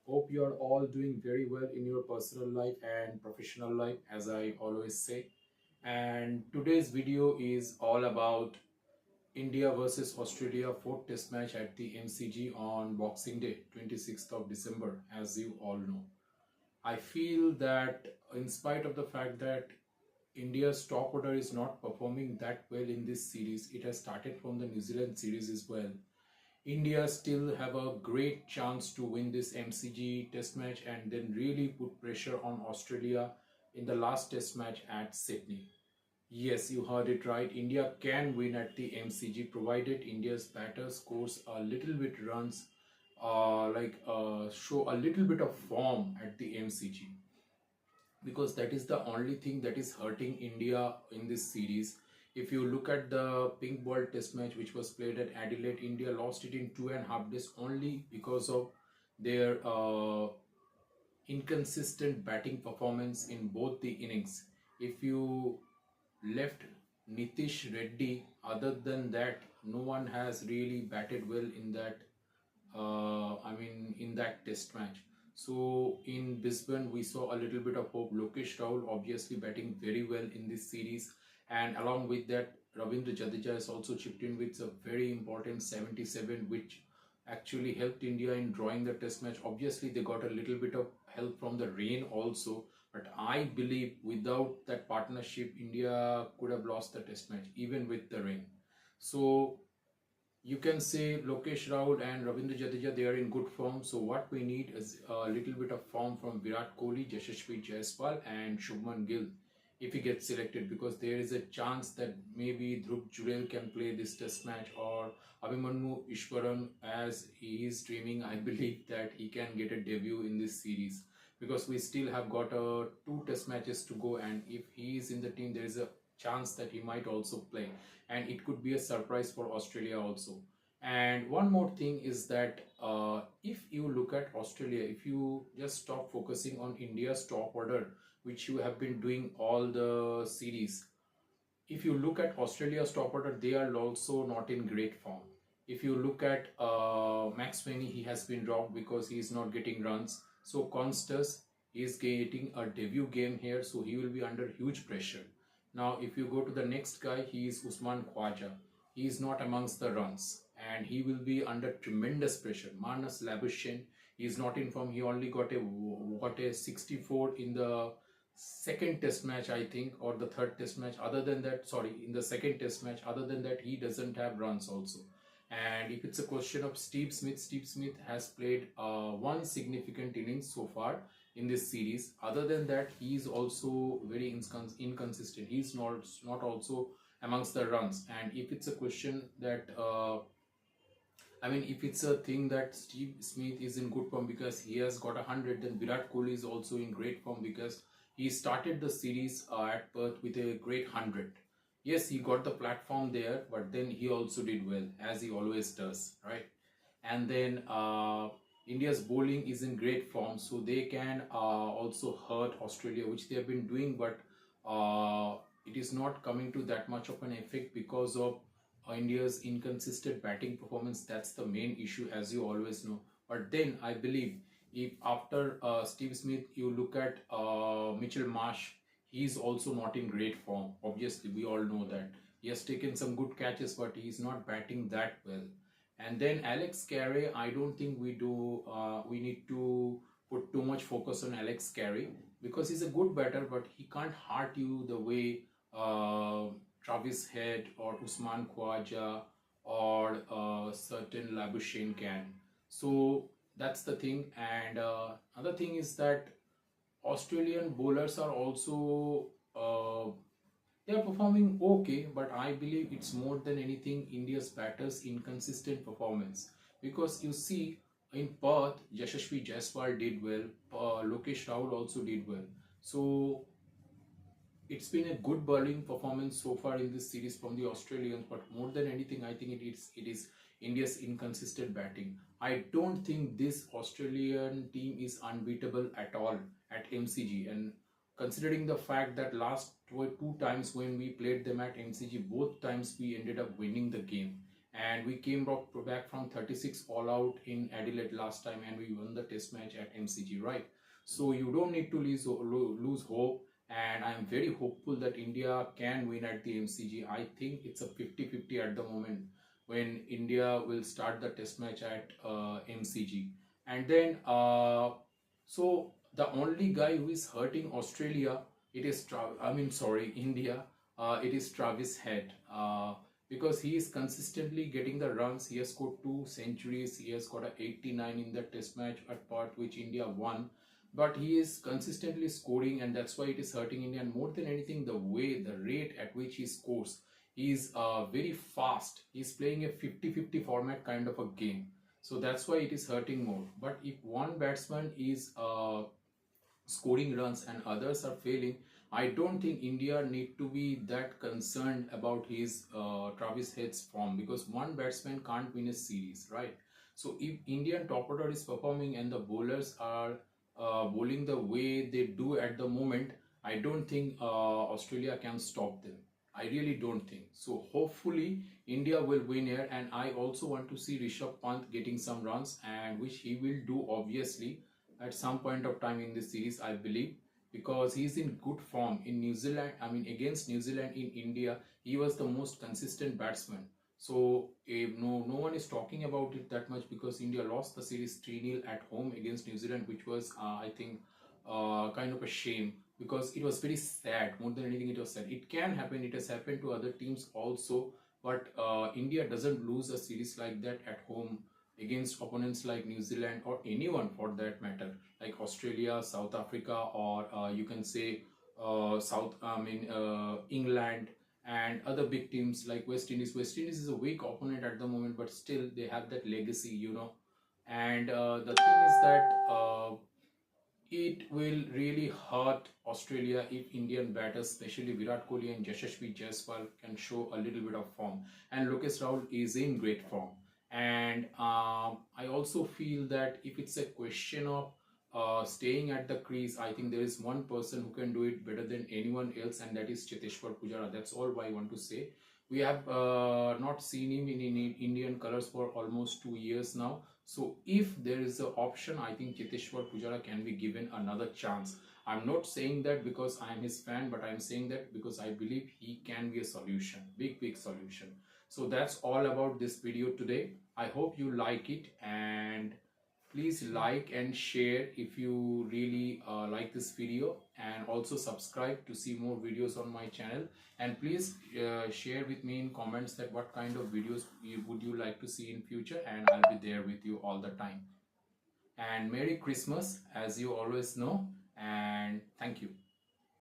Hope you are all doing very well in your personal life and professional life, as I always say. And today's video is all about India versus Australia fourth test match at the MCG on Boxing Day, 26th of December, as you all know. I feel that in spite of the fact that India's top order is not performing that well in this series, it has started from the New Zealand series as well. India still have a great chance to win this MCG test match and then really put pressure on Australia in the last test match at Sydney. Yes, you heard it right. India can win at the MCG provided India's batter scores a little bit runs, show a little bit of form at the MCG, because that is the only thing that is hurting India in this series. If you look at the pink ball test match which was played at Adelaide, India lost it in 2.5 days only because of their inconsistent batting performance in both the innings. If you left Nitish Reddy, other than that, no one has really batted well in that in that test match. So in Brisbane, we saw a little bit of hope. Lokesh Rahul obviously batting very well in this series, and along with that, Ravindra Jadeja has also chipped in with a very important 77, which actually helped India in drawing the test match. Obviously, they got a little bit of help from the rain also, but I believe without that partnership, India could have lost the test match even with the rain. So you can say Lokesh Rahul and Ravindra Jadeja, they are in good form. So what we need is a little bit of form from Virat Kohli, Yashasvi Jaiswal and Shubman Gill if he gets selected, because there is a chance that maybe Dhruv Jurel can play this test match, or Abhimanyu Ishwaran, as he is dreaming. I believe that he can get a debut in this series, because we still have got two test matches to go, and if he is in the team, there is a chance that he might also play, and it could be a surprise for Australia also. And one more thing is that if you look at Australia, if you just stop focusing on India's top order, which you have been doing all the series, if you look at Australia's top order, they are also not in great form. If you look at Max Sweeney, he has been dropped because he is not getting runs. So Constas is getting a debut game here, so he will be under huge pressure. Now, if you go to the next guy, he is Usman Khwaja. He is not amongst the runs, and he will be under tremendous pressure. Marnus Labuschagne, he is not in form. He only got a 64 in the second test match, I think, or the third test match. Other than that, sorry, in the second test match, other than that, he doesn't have runs also. And if it's a question of Steve Smith has played one significant innings so far in this series. Other than that, he is also very inconsistent. He's not also amongst the runs. And if it's a question that if it's a thing that Steve Smith is in good form because he has got 100, then Virat Kohli is also in great form because he started the series at Perth with a great 100. Yes, he got the platform there, but then he also did well, as he always does, right? And then India's bowling is in great form, so they can also hurt Australia, which they have been doing, but it is not coming to that much of an effect because of India's inconsistent batting performance. That's the main issue, as you always know. But then I believe if after Steve Smith, you look at Mitchell Marsh, he is also not in great form. Obviously, we all know that. He has taken some good catches, but he is not batting that well. And then Alex Carey, I don't think we need to put too much focus on Alex Carey because he's a good batter, but he can't hurt you the way Travis Head or Usman Khwaja or certain Labuschagne can. So that's the thing. And another thing is that Australian bowlers are also they are performing okay, but I believe it's more than anything India's batters' inconsistent performance. Because you see, in Perth, Yashasvi Jaiswal did well, Lokesh Rahul also did well. So it's been a good bowling performance so far in this series from the Australians, but more than anything, I think it is India's inconsistent batting. I don't think this Australian team is unbeatable at all at MCG, and considering the fact that last two times when we played them at MCG, both times we ended up winning the game, and we came back from 36 all out in Adelaide last time, and we won the test match at MCG, right? So you don't need to lose hope, and I'm very hopeful that India can win at the MCG. I think it's a 50-50 at the moment when India will start the test match at MCG. And then, so the only guy who is hurting Australia, it is India. It is Travis Head. Because he is consistently getting the runs. He has scored 2 centuries. He has got a 89 in the test match at part which India won. But he is consistently scoring, and that's why it is hurting India. And more than anything, the rate at which he scores, he is very fast. He's playing a 50-50 format kind of a game. So that's why it is hurting more. But if one batsman is scoring runs and others are failing, I don't think India need to be that concerned about his Travis Head's form, because one batsman can't win a series, right? So if Indian top order is performing and the bowlers are bowling the way they do at the moment, I don't think Australia can stop them. I really don't think. So hopefully India will win here, and I also want to see Rishabh Pant getting some runs, and which he will do obviously at some point of time in this series, I believe, because he's in good form in New Zealand. I mean, against New Zealand in India, he was the most consistent batsman. So no one is talking about it that much, because India lost the series 3-0 at home against New Zealand, which was I think kind of a shame, because it was very sad. More than anything, it was sad. It can happen. It has happened to other teams also, but India doesn't lose a series like that at home against opponents like New Zealand, or anyone for that matter, like Australia, South Africa, or you can say England, and other big teams like West Indies. West Indies is a weak opponent at the moment, but still they have that legacy, And the thing is that it will really hurt Australia if Indian batters, especially Virat Kohli and Yashasvi Jaiswal, can show a little bit of form. And Lokesh Rahul is in great form. And I also feel that if it's a question of staying at the crease, I think there is one person who can do it better than anyone else, and that is Cheteshwar Pujara. That's all I want to say. We have not seen him in Indian colors for almost 2 years now. So if there is an option, I think Cheteshwar Pujara can be given another chance. I'm not saying that because I am his fan, but I'm saying that because I believe he can be a solution, big solution. So that's all about this video today. I hope you like it, and please like and share if you really like this video, and also subscribe to see more videos on my channel. And please share with me in comments that what kind of videos would you like to see in future, and I'll be there with you all the time. And Merry Christmas, as you always know, and